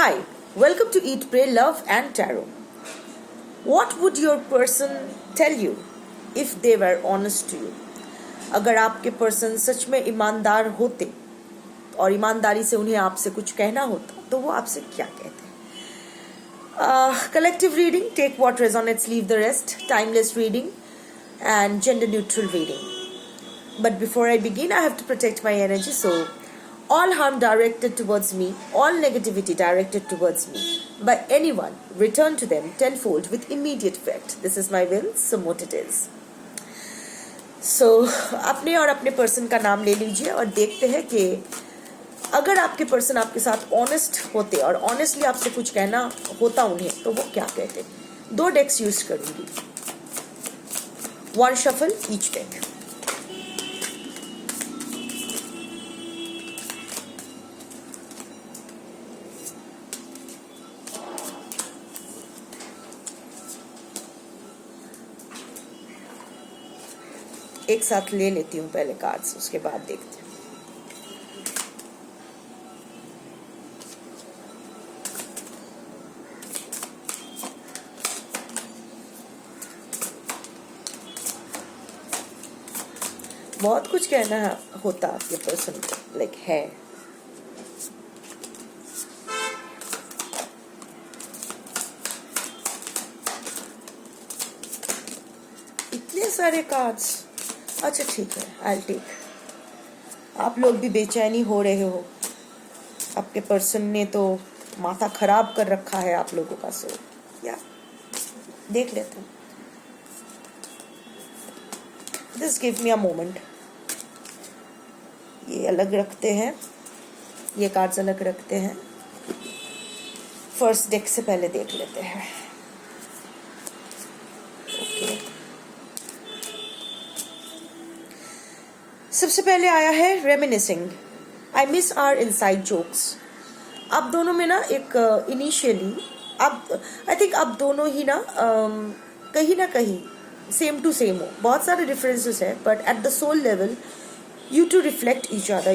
Hi, welcome to Eat, Pray, Love and Tarot. What would your person tell you if they were honest to you? अगर आपके person सच में ईमानदार होते और ईमानदारी से उन्हें आपसे कुछ कहना होता तो वो आपसे क्या कहते? Collective reading, take what resonates, leave the rest. Timeless reading and gender neutral reading. But before I begin, I have to protect my energy, so all harm directed towards me, all negativity directed towards me by anyone, return to them tenfold with immediate effect. This is my will, so what it is. So, अपने और अपने person का नाम ले लीजिए और देखते हैं कि अगर आपके पर्सन आपके साथ ऑनेस्ट होते और ऑनेस्टली आपसे कुछ कहना होता उन्हें तो वो क्या कहते. 2 डेक्स यूज करूंगी. 1 shuffle each deck. एक साथ ले लेती हूँ पहले कार्ड्स, उसके बाद देखते हैं. बहुत कुछ कहना होता आपके पर्सन को, लाइक है. इतने सारे कार्ड्स. अच्छा ठीक है, आई टेक. आप लोग भी बेचैनी हो रहे हो, आपके पर्सन ने तो माथा खराब कर रखा है आप लोगों का. सो या देख लेते हैं. Just give me a moment. ये अलग रखते हैं, ये कार्ड्स अलग रखते हैं. फर्स्ट डेक से पहले देख लेते हैं. ओके, सबसे पहले आया है reminiscing. I miss our inside jokes. आप दोनों में ना एक इनिशियली आप आई थिंक आप दोनों ही ना कहीं सेम टू सेम हो. बहुत सारे डिफरेंसेस है but at the soul level you two reflect each other,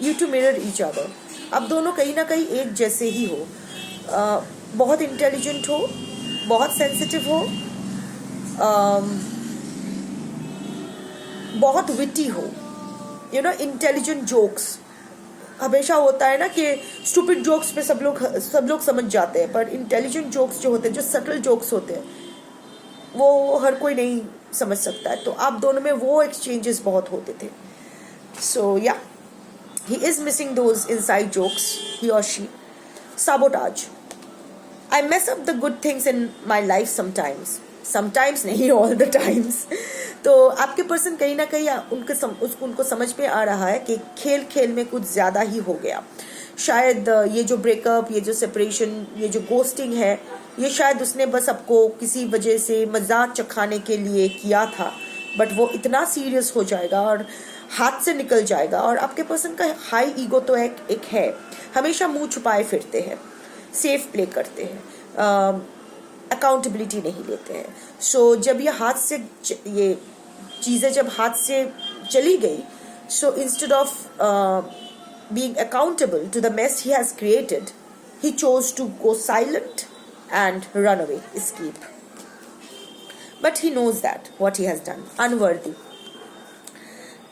you two mirror each other. आप दोनों कहीं ना कहीं एक जैसे ही हो. बहुत इंटेलिजेंट हो, बहुत सेंसिटिव हो, बहुत विटी हो. इंटेलिजेंट जोक्स हमेशा होता है ना कि स्टूपिड जोक्स पे सब लोग समझ जाते हैं, पर इंटेलिजेंट जोक्स जो होते हैं, जो सटल जोक्स होते हैं, वो हर कोई नहीं समझ सकता है. तो आप दोनों में वो एक्सचेंजेस बहुत होते थे. So yeah he is missing those inside jokes, he और she. Sabotage. I mess up the good things in my life sometimes नहीं, ऑल द टाइम्स. तो आपके पर्सन कहीं ना कहीं उनको समझ में आ रहा है कि खेल खेल में कुछ ज़्यादा ही हो गया. शायद ये जो ब्रेकअप, ये जो सेपरेशन, ये जो गोस्टिंग है, ये शायद उसने बस आपको किसी वजह से मजाक चखाने के लिए किया था, बट वो इतना सीरियस हो जाएगा और हाथ से निकल जाएगा. और आपके पर्सन का हाई ईगो तो एक है, हमेशा मुंह छुपाए फिरते हैं, सेफ प्ले करते हैं, अकाउंटेबिलिटी नहीं लेते हैं. सो जब ये हाथ से ये चीज़ें जब हाथ से चली गई, so instead of being accountable to the mess he has created, he chose to go silent and run away, escape. But he knows that what he has done, unworthy.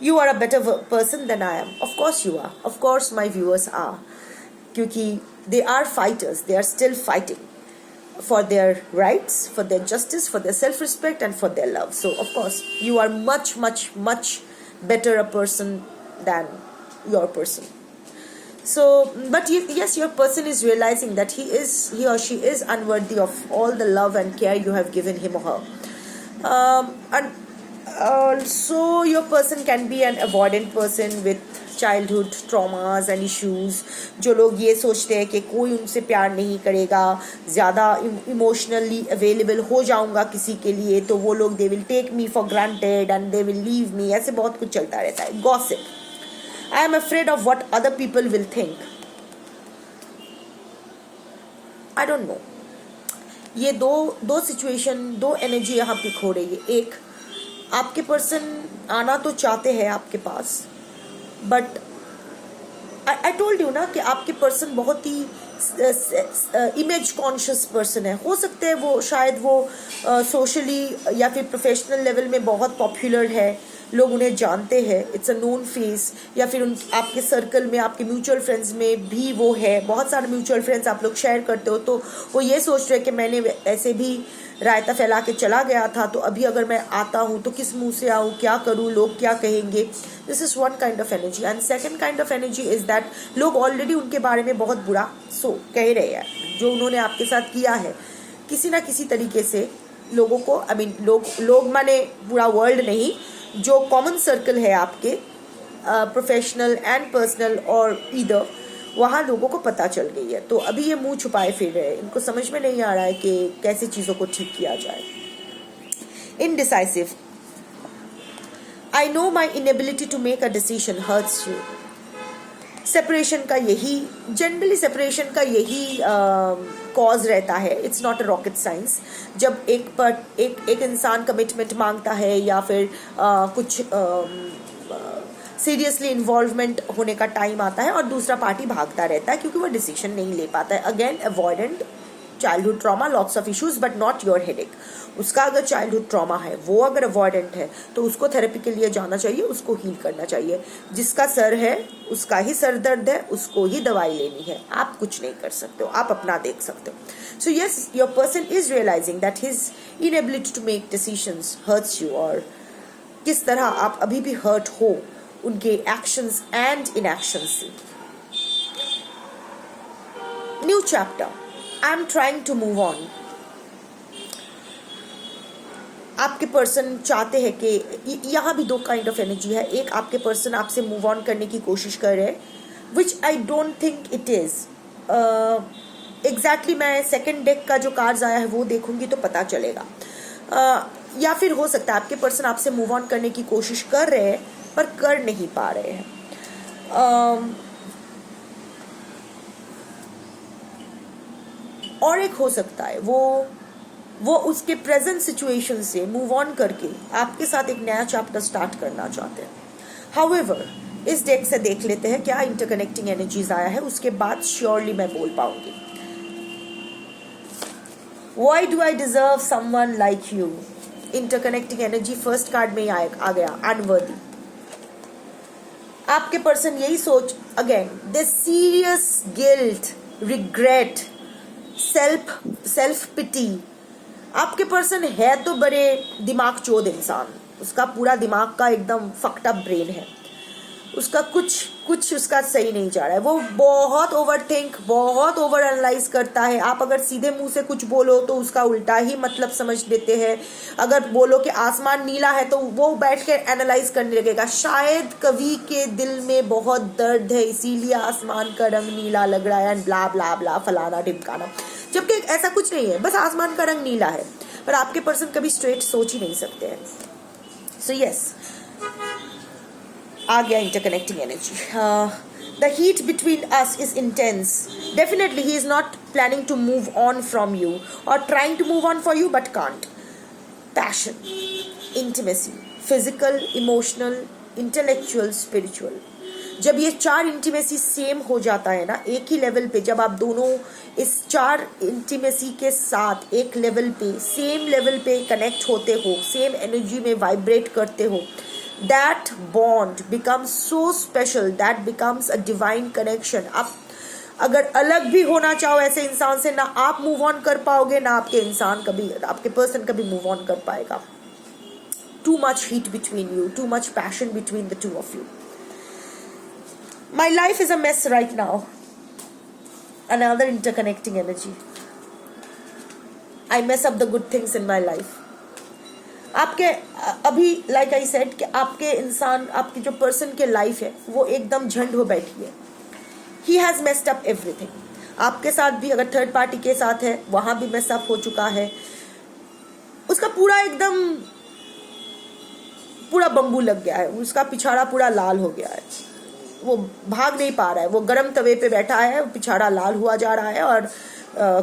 You are a better person than I am. Of course you are. Of course my viewers are. क्योंकि they are fighters. They are still fighting for their rights, for their justice, for their self-respect and for their love. So of course you are much better a person than your person. So, but yes, your person is realizing that he or she is unworthy of all the love and care you have given him or her. And also your person can be an avoidant person with childhood traumas and issues. जो लोग ये सोचते हैं कि कोई उनसे प्यार नहीं करेगा, ज़्यादा इमोशनली अवेलेबल हो जाऊंगा किसी के लिए तो वो लोग they will take me for granted and they will leave me. ऐसे बहुत कुछ चलता रहता है. Gossip. I am afraid of what other people will think. I don't know. ये दो सिचुएशन, 2 एनर्जी यहाँ पिक हो रही है. एक, आपके पर्सन आना तो चाहते हैं आपके पास, बट आई टोल्ड यू ना कि आपके पर्सन बहुत ही इमेज कॉन्शियस पर्सन है. हो सकता है वो शायद वो सोशली या फिर प्रोफेशनल लेवल में बहुत पॉपुलर है, लोग उन्हें जानते हैं, इट्स अ नोन फेस, या फिर आपके सर्कल में, आपके म्यूचुअल फ्रेंड्स में भी वो है. बहुत सारे म्यूचुअल फ्रेंड्स आप लोग शेयर करते हो, तो वो ये सोच रहे हैं कि मैंने ऐसे भी रायता फैला के चला गया था, तो अभी अगर मैं आता हूँ तो किस मुंह से आऊँ, क्या करूँ, लोग क्या कहेंगे. This is one kind of energy. And second kind of energy is that लोग ऑलरेडी उनके बारे में बहुत बुरा कह रहे हैं. जो उन्होंने आपके साथ किया है किसी ना किसी तरीके से लोगों को, आई मीन लोग माने पूरा वर्ल्ड नहीं, जो कॉमन सर्कल है आपके प्रोफेशनल एंड पर्सनल और ईदर, वहाँ लोगों को पता चल गई है. तो अभी ये मुंह छुपाए फिर रहे हैं, इनको समझ में नहीं आ रहा है कि कैसे चीज़ों को ठीक किया जाए. Indecisive. I know my inability to make a decision hurts you. Separation का यही, जनरली सेपरेशन का यही कॉज रहता है. It's not a rocket science. जब एक इंसान कमिटमेंट मांगता है या फिर कुछ सीरियसली इन्वॉल्वमेंट होने का टाइम आता है और दूसरा पार्टी भागता रहता है क्योंकि वो डिसीजन नहीं ले पाता है. Again avoidant childhood trauma, lots of issues, but not your headache. उसका अगर चाइल्डहुड ट्रॉमा है, वो अगर अवॉइडेंट है, तो उसको थेरेपी के लिए जाना चाहिए, उसको हील करना चाहिए. जिसका सर है उसका ही सर दर्द है, उसको ही दवाई लेनी है. आप कुछ नहीं कर सकते हो, आप अपना देख सकते हो. So yes, your person is realising that his inability to make decisions hurts you, और किस तरह आप अभी भी हर्ट हो उनके एक्शंस एंड इनएक्शंस से. New chapter. I am trying to move on. आपके पर्सन चाहते हैं कि, यहाँ भी दो काइंड ऑफ एनर्जी है. एक, आपके पर्सन आपसे मूव ऑन करने की कोशिश कर रहे हैं, which I don't think it is exactly. मैं सेकेंड डेक का जो कार्ड्स आया है वो देखूंगी तो पता चलेगा. या फिर हो सकता है आपके पर्सन आपसे मूव ऑन करने की कोशिश कर रहे हैं पर कर नहीं पा रहे हैं. और एक हो सकता है वो उसके प्रेजेंट सिचुएशन से मूव ऑन करके आपके साथ एक नया चैप्टर स्टार्ट करना चाहते हैं. हाउएवर, इस डेक से देख लेते हैं क्या इंटरकनेक्टिंग एनर्जीज आया है, उसके बाद श्योरली मैं बोल पाऊंगी. Why do I deserve someone like you? Interconnecting energy first card में ही आ गया, अनवर्दी. आपके पर्सन यही सोच, again this serious guilt, regret, self pity. आपके पर्सन है तो बड़े दिमाग चोद इंसान, उसका पूरा दिमाग का एकदम फक्ड अप ब्रेन है, उसका कुछ उसका सही नहीं जा रहा है. वो बहुत ओवरथिंक, बहुत ओवर एनालाइज करता है. आप अगर सीधे मुंह से कुछ बोलो तो उसका उल्टा ही मतलब समझ देते हैं. अगर बोलो कि आसमान नीला है तो वो बैठ के एनालाइज करने लगेगा. शायद कवि के दिल में बहुत दर्द है इसीलिए आसमान का रंग नीला लग रहा है, एंड ब्ला ब्ला ब्ला फलाना ढिमकाना. जबकि ऐसा कुछ नहीं है, बस आसमान का रंग नीला है. पर आपके पर्सन कभी स्ट्रेट सोच ही नहीं सकते हैं. सो यस, आ गया interconnecting energy. The heat between us is intense. Definitely he is not planning to move on from you और trying to move on for you but can't. Passion, intimacy, physical, emotional, intellectual, spiritual. जब ये चार intimacy same हो जाता है ना, एक ही level पे, जब आप दोनों इस चार इंटीमेसी के साथ एक लेवल पे, सेम लेवल पे कनेक्ट होते हो, सेम एनर्जी में वाइब्रेट करते हो, that bond becomes so special, that becomes a divine connection. आप अगर अलग भी होना चाहो ऐसे इंसान से, ना आप मूव ऑन कर पाओगे, ना आपके पर्सन कभी मूव ऑन कर पाएगा. Too much heat between you, too much passion between the two of you. My life is a mess right now. Another interconnecting energy. I mess up the good things in my life. आपके अभी like I said कि आपकी जो person के life है वो एकदम झंड हो बैठी है. He has messed up everything. आपके साथ भी, अगर थर्ड पार्टी के साथ है, वहां भी मेस अप हो चुका है. उसका पूरा बम्बू लग गया है, उसका पिछाड़ा पूरा लाल हो गया है, वो भाग नहीं पा रहा है, वो गर्म तवे पे बैठा है, पिछाड़ा लाल हुआ जा रहा है और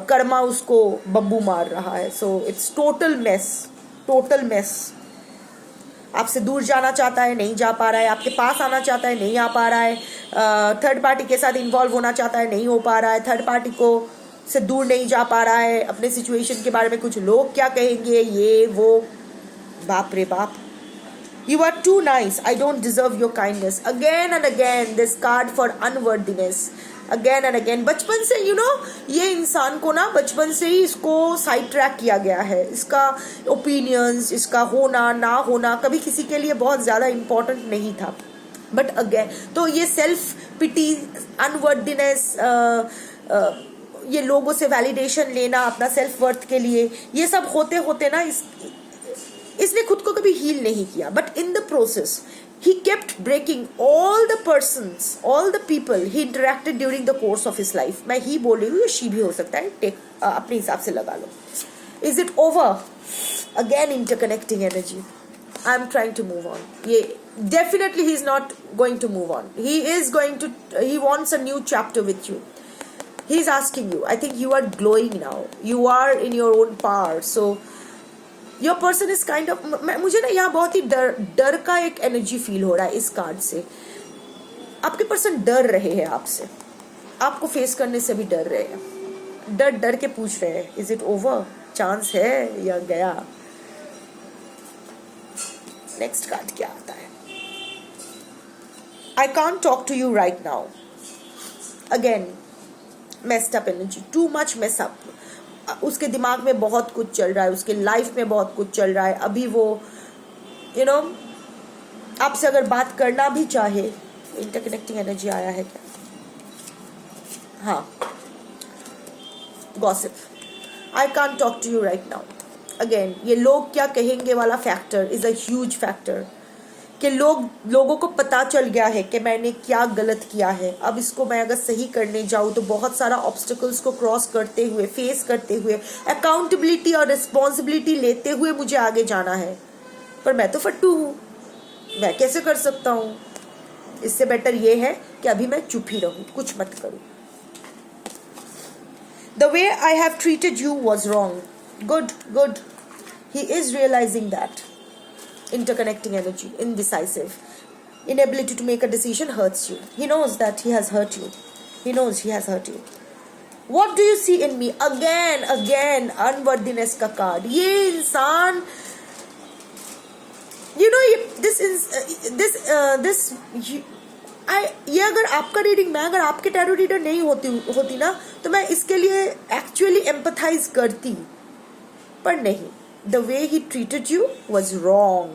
कर्मा उसको बम्बू मार रहा है. So it's total mess. आपसे दूर जाना चाहता है, नहीं जा पा रहा है, आपके पास आना चाहता है, नहीं आ पा रहा है, थर्ड पार्टी के साथ इन्वॉल्व होना चाहता है, नहीं हो पा रहा है, थर्ड पार्टी को से दूर नहीं जा पा रहा है, अपने सिचुएशन के बारे में कुछ लोग क्या कहेंगे, ये वो, बाप रे बाप. You are too nice. I don't deserve your kindness. Again and again, this card for unworthiness. Again and again. बचपन से ये इंसान को ना बचपन से ही इसको साइड ट्रैक किया गया है. इसका ओपिनियंस, इसका होना ना होना कभी किसी के लिए बहुत ज़्यादा इम्पोर्टेंट नहीं था. बट अगेन तो ये सेल्फ पिटी, अनवर्दिनेस, ये लोगों से वैलिडेशन लेना अपना सेल्फ वर्थ के लिए, ये सब होते होते ना इसने खुद को कभी हील नहीं किया. But in the process he kept breaking all the persons, all the people he interacted during the course of his life. मैं ही बोल रही हूँ, ये शी भी हो सकता है, टेक अपने हिसाब से लगा लो. Is it over? Again interconnecting energy. I am trying to move on. ये definitely he is not going to move on. He is going to, he wants a new chapter with you. He is asking you. I think you are glowing now. You are in your own power. So your person is kind of, मुझे ना यहाँ बहुत ही डर का एक energy feel हो रहा है इस कार्ड से. आपके पर्सन डर रहे हैं आपसे, आपको फेस करने से भी डर रहे हैं, डर के पूछ रहे हैं इज इट ओवर, चांस है या गया. नेक्स्ट कार्ड क्या आता है? I can't talk to you right now. Again messed up energy, too much mess up. उसके दिमाग में बहुत कुछ चल रहा है, उसके लाइफ में बहुत कुछ चल रहा है. अभी वो आपसे अगर बात करना भी चाहे, इंटरकनेक्टिंग एनर्जी आया है क्या? हाँ, gossip. I can't talk to you right now. Again ये लोग क्या कहेंगे वाला factor is a huge factor. कि लोगों को पता चल गया है कि मैंने क्या गलत किया है. अब इसको मैं अगर सही करने जाऊँ तो बहुत सारा ऑब्स्टिकल्स को क्रॉस करते हुए, फेस करते हुए, अकाउंटेबिलिटी और रिस्पॉन्सिबिलिटी लेते हुए मुझे आगे जाना है. पर मैं तो फट्टू हूँ, मैं कैसे कर सकता हूँ? इससे बेटर ये है कि अभी मैं चुप ही रहूँ, कुछ मत करूँ. The way I have treated you was wrong. Good. He is realising that. Interconnecting energy, indecisive, inability to make a decision hurts you. He knows that he has hurt you. He knows he has hurt you. What do you see in me? Again, unworthiness का card. ये इंसान, ये अगर आपका reading, मैं अगर आपके tarot reader नहीं होती ना, तो मैं इसके लिए एक्चुअली एम्पथाइज करती, पर नहीं. The way he treated you was wrong.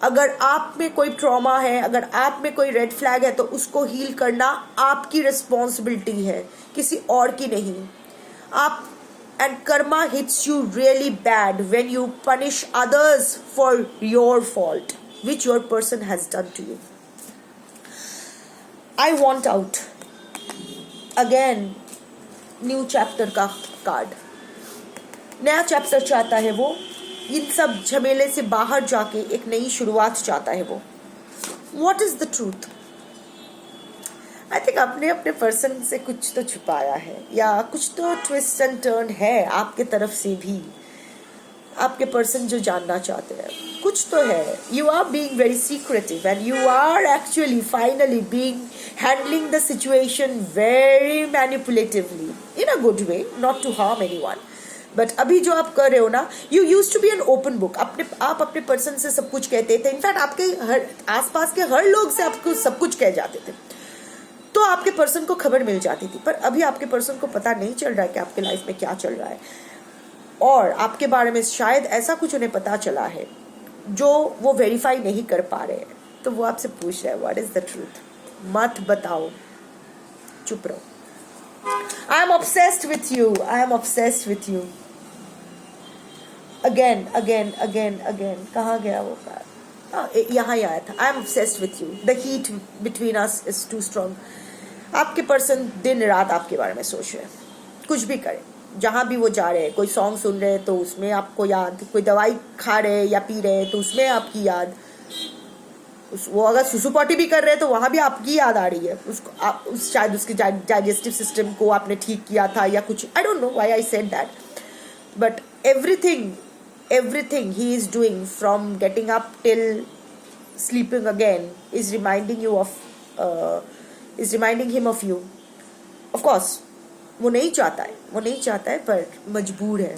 अगर आप में कोई ट्रॉमा है, अगर आप में कोई रेड फ्लैग है, तो उसको हील करना आपकी रिस्पॉन्सिबिलिटी है, किसी और की नहीं. आप and karma hits you really bad when you punish others for your fault, which your person has done to you. I want out. Again, new chapter का कार्ड. नया चैप्टर चाहता है वो, इन सब झमेले से बाहर जाके एक नई शुरुआत चाहता है वो. What is the truth? I think आपने अपने पर्सन से कुछ तो छुपाया है, या कुछ तो ट्विस्ट एंड टर्न है आपके तरफ से भी. आपके पर्सन जो जानना चाहते हैं कुछ तो है. You are being very secretive and you are actually finally being handling the situation very manipulatively in a good way, not to harm anyone. But अभी जो आप कर रहे हो ना, you use to be an open book. आप अपने person से सब कुछ कहते थे. इनफैक्ट आपके हर आसपास के हर लोग से आपको सब कुछ कह जाते थे, तो आपके पर्सन को खबर मिल जाती थी. पर अभी आपके पर्सन को पता नहीं चल रहा है कि आपके लाइफ में क्या चल रहा है, और आपके बारे में शायद ऐसा कुछ उन्हें पता चला है जो वो वेरीफाई नहीं कर पा रहे हैं. तो वो आपसे पूछ रहे हैं व्हाट इज द ट्रूथ. मत बताओ, चुप रहो. I am obsessed with you. I am obsessed with you. Again कहाँ गया वो कार्ड? यहाँ ही आया था. I am obsessed with you. The heat between us is too strong. आपके पर्सन दिन रात आपके बारे में सोच रहे हैं. कुछ भी करें, जहाँ भी वो जा रहे हैं, कोई सॉन्ग सुन रहे हैं तो उसमें आपको याद, कोई दवाई खा रहे हैं या पी रहे हैं तो उसमें आपकी याद, वो अगर सुसु पॉटी भी कर रहे हैं तो वहाँ भी आपकी याद आ रही है. उसको शायद उसके डाइजेस्टिव सिस्टम को आपने ठीक किया था या कुछ. I don't know why I said that, but everything everything he is doing from getting up till sleeping again is reminding him of you. Of course वो नहीं चाहता है पर मजबूर है.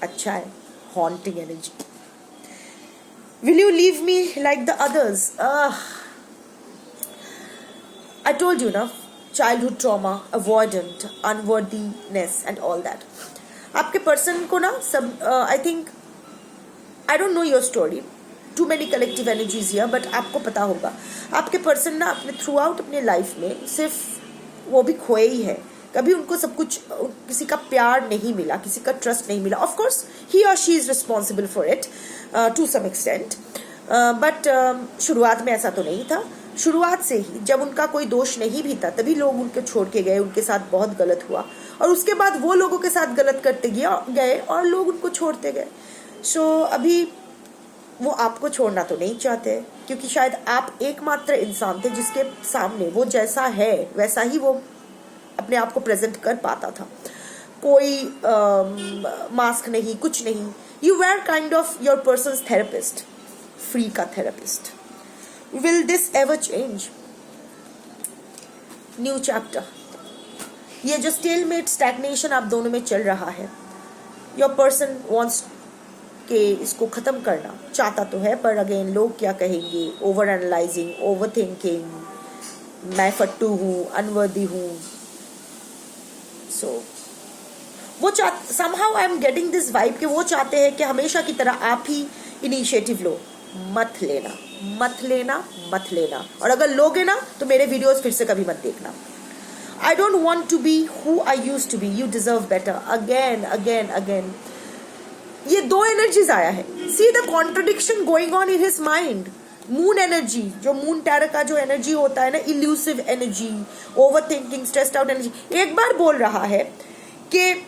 अच्छा है. Haunting energy. Will you leave me like the others? I told you na, childhood trauma, avoidant, unworthiness and all that. आपके पर्सन को ना सब I think I don't know your story, too many collective energies here, but आपको पता होगा आपके person ना अपने थ्रू आउट अपने लाइफ में सिर्फ वो भी खोए ही है. कभी उनको सब कुछ, किसी का प्यार नहीं मिला, किसी का ट्रस्ट नहीं मिला. ऑफ कोर्स ही और she is responsible for it to some extent, but शुरुआत में ऐसा तो नहीं था. शुरुआत से ही जब उनका कोई दोष नहीं भी था तभी लोग उनको छोड़ के गए, उनके साथ बहुत गलत हुआ और उसके बाद वो लोगों के साथ गलत करते गए और लोग उनको छोड़ते गए. सो अभी वो आपको छोड़ना तो नहीं चाहते क्योंकि शायद आप एकमात्र इंसान थे जिसके सामने वो जैसा है वैसा ही वो अपने आप को प्रेजेंट कर पाता था. कोई मास्क नहीं, कुछ नहीं. You were kind of your persons therapist, free का therapist. Will this ever change? New chapter. ये जो स्टेलमेट स्टैग्नेशन आप दोनों में चल रहा है, योर पर्सन वॉन्ट्स के इसको खत्म करना चाहता तो है, पर अगेन लोग क्या कहेंगे, ओवर एनालाइजिंग, ओवर थिंकिंग, मैं फट्टू हूँ, अनवर्दी हूँ. सो वो somehow I am getting this vibe कि वो चाहते हैं कि हमेशा की तरह आप ही इनिशिएटिव लो. मत लेना. और अगर लोगे ना तो मेरे वीडियोस फिर से कभी मत देखना. I don't want to be who I used to be. You deserve better. Again. ये दो एनर्जीज आया है. See the contradiction going on in his mind. Moon energy, जो मून टैरो का जो एनर्जी होता है ना, elusive energy, over thinking, stressed out energy, एक बार बोल रहा है कि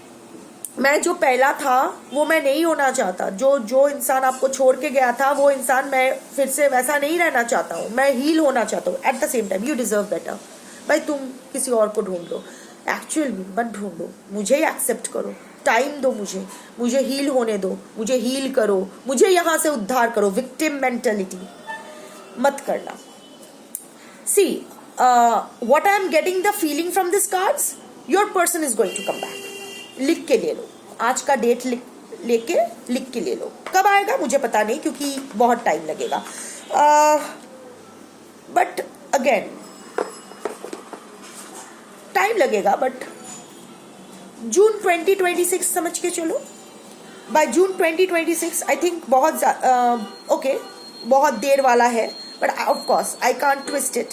मैं जो पहला था वो मैं नहीं होना चाहता. जो इंसान आपको छोड़ के गया था वो इंसान मैं फिर से वैसा नहीं रहना चाहता हूँ. मैं हील होना चाहता हूँ. At the same time you deserve better. भाई तुम किसी और को ढूंढ लो, एक्चुअली मत ढूंढो, मुझे ही एक्सेप्ट करो. टाइम दो मुझे हील होने दो, मुझे हील करो, मुझे यहाँ से उद्धार करो. विक्टिम मेंटेलिटी मत करना. सी what I am getting the feeling from this cards, your person is going to come back. लिख के ले लो, आज का डेट लिख के ले लो. कब आएगा मुझे पता नहीं क्योंकि बहुत टाइम लगेगा. बट अगेन टाइम लगेगा, बट जून 2026 समझ के चलो. बाय जून 2026 आई थिंक बहुत ओके बहुत देर वाला है, but of course I can't twist it.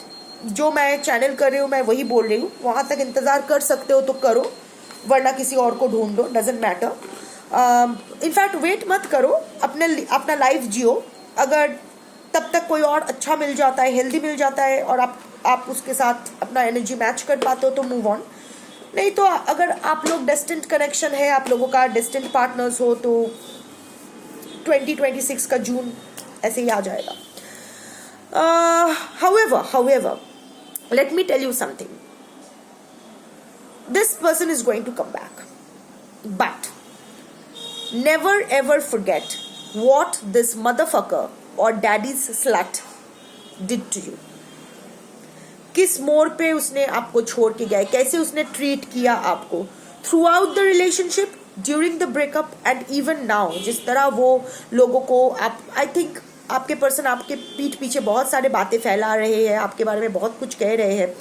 जो मैं चैनल कर रही हूँ मैं वही बोल रही हूँ. वहाँ तक इंतज़ार कर सकते हो तो करो, वरना किसी और को ढूंढो, डजेंट मैटर. इनफैक्ट वेट मत करो, अपना लाइफ जियो. अगर तब तक कोई और अच्छा मिल जाता है, हेल्दी मिल जाता है और आप उसके साथ अपना एनर्जी मैच कर पाते हो तो मूव ऑन. नहीं तो अगर आप लोग डेस्टिन्ड कनेक्शन है, आप लोगों का डेस्टिन्ड पार्टनर्स हो, तो 2026 का जून ऐसे ही आ जाएगा. However, let me tell you something. This person is going to come back, but never ever forget what this motherfucker or daddy's slut did to you. किस मोड़ पे उसने आपको छोड़ के गया, कैसे उसने ट्रीट किया आपको throughout the relationship, during the breakup and even now. जिस तरह वो लोगों को I think आपके पर्सन आपके पीठ पीछे बहुत सारे बातें फैला रहे हैं, आपके बारे में बहुत कुछ कह रहे हैं.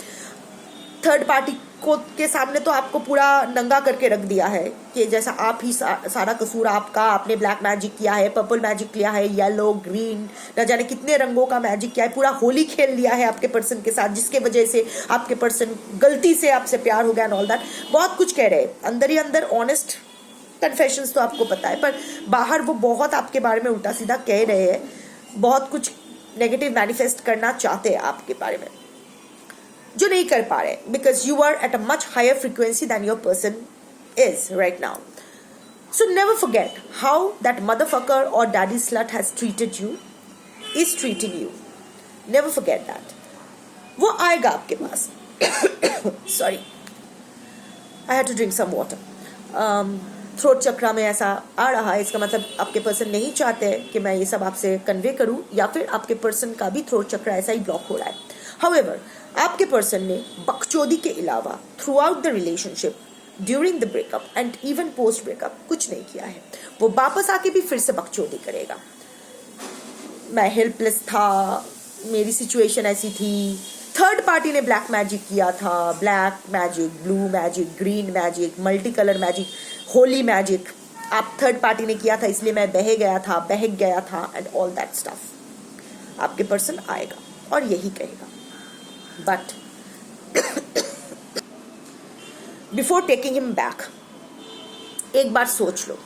थर्ड पार्टी को के सामने तो आपको पूरा नंगा करके रख दिया है कि जैसा आप ही सारा कसूर आपका, आपने ब्लैक मैजिक किया है, पर्पल मैजिक किया है, येलो, ग्रीन, न जाने कितने रंगों का मैजिक किया है, पूरा होली खेल लिया है आपके पर्सन के साथ, जिसके वजह से आपके पर्सन गलती से आपसे प्यार हो गया एंड ऑल दैट. बहुत कुछ कह रहे हैं अंदर ही अंदर. ऑनेस्ट कन्फेशंस तो आपको पता है, पर बाहर वो बहुत आपके बारे में उल्टा सीधा कह रहे हैं, बहुत कुछ नेगेटिव मैनिफेस्ट करना चाहते हैं आपके बारे में, जो नहीं कर पा रहे, because you are at a much higher frequency than your person is right now. So never forget how that motherfucker और daddy slut has treated you, is treating you. Never forget that. वो आएगा आपके पास. Sorry, I had to drink some water. Throat chakra में ऐसा आ रहा है, इसका मतलब आपके पर्सन नहीं चाहते हैं कि मैं ये सब आपसे कन्वे करूं, या फिर आपके पर्सन का भी थ्रोट चक्रा ऐसा ही ब्लॉक हो रहा है. हाउएवर, आपके पर्सन ने बकचोदी के अलावा through out the relationship, during the breakup and even post breakup कुछ नहीं किया है. वो वापस आके भी फिर से बकचोदी करेगा. मैं हेल्पलेस था, मेरी सिचुएशन ऐसी थी, थर्ड पार्टी ने ब्लैक मैजिक किया था, black magic, blue magic, green magic, multi colour magic, Holi magic आप थर्ड पार्टी ने किया था, इसलिए मैं बह गया था एंड ऑल दैट स्टफ. आपके पर्सन आएगा और यही कहेगा. But before taking him back, एक बार सोच लो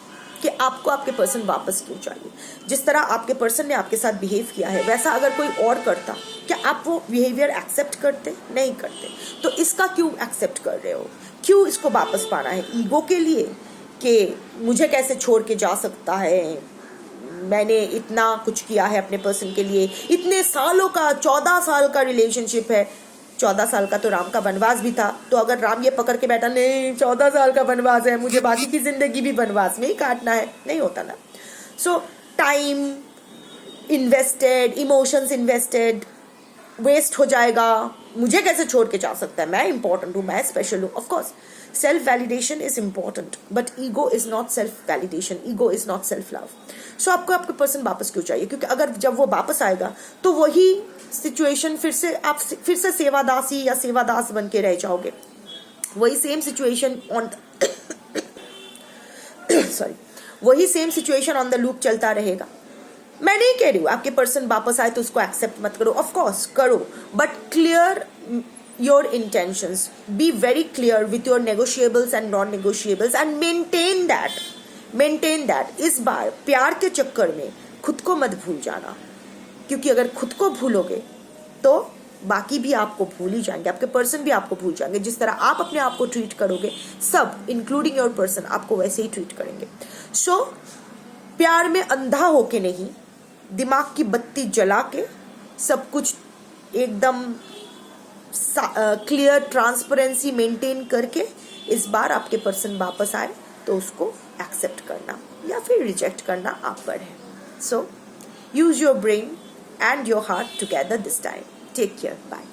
कि आपको आपके पर्सन वापस क्यों चाहिए. जिस तरह आपके पर्सन ने आपके साथ बिहेव किया है, वैसा अगर कोई और करता, क्या आप वो बिहेवियर एक्सेप्ट करते? नहीं करते. तो इसका क्यों एक्सेप्ट कर रहे हो? क्यों इसको वापस पाना है? ईगो के लिए कि मुझे कैसे छोड़ के जा सकता है, मैंने इतना कुछ किया है अपने पर्सन के लिए, इतने सालों का, 14 साल का रिलेशनशिप है. 14 साल का तो राम का वनवास भी था. तो अगर राम ये पकड़ के बैठा, नहीं 14 साल का वनवास है, मुझे बाकी की जिंदगी भी वनवास में ही काटना है, नहीं होता ना. So time invested, emotions invested waste हो जाएगा. मुझे कैसे छोड़ के जा सकता है, मैं इंपॉर्टेंट हूँ, मैं स्पेशल हूँ. Of course self validation is important, but ego is not self validation, ego is not self love. So आपको आपके पर्सन वापस क्यों चाहिए? क्योंकि अगर जब वो वापस आएगा तो वही सिचुएशन फिर से सेवादासी या सेवादास बन के रह जाओगे. वही सेम सिचुएशन ऑन सॉरी वही same situation on the loop चलता रहेगा. मैं नहीं कह रही हूँ आपके पर्सन वापस आए तो उसको एक्सेप्ट मत करो, ऑफ कोर्स करो, but clear your intentions, be very clear with your negotiables and non negotiables and maintain that. इस बार प्यार के चक्कर में खुद को मत भूल जाना, क्योंकि अगर खुद को भूलोगे तो बाकी भी आपको भूल ही जाएंगे, आपके पर्सन भी आपको भूल जाएंगे. जिस तरह आप अपने आप को ट्रीट करोगे, सब इंक्लूडिंग योर पर्सन आपको वैसे ही ट्रीट करेंगे. सो प्यार में अंधा होके नहीं, दिमाग की बत्ती जला के, सब कुछ एकदम क्लियर ट्रांसपेरेंसी मेंटेन करके इस बार आपके पर्सन वापस आए तो उसको एक्सेप्ट करना या फिर रिजेक्ट करना आप पर है. So use your brain and your heart together this time. Take care. Bye.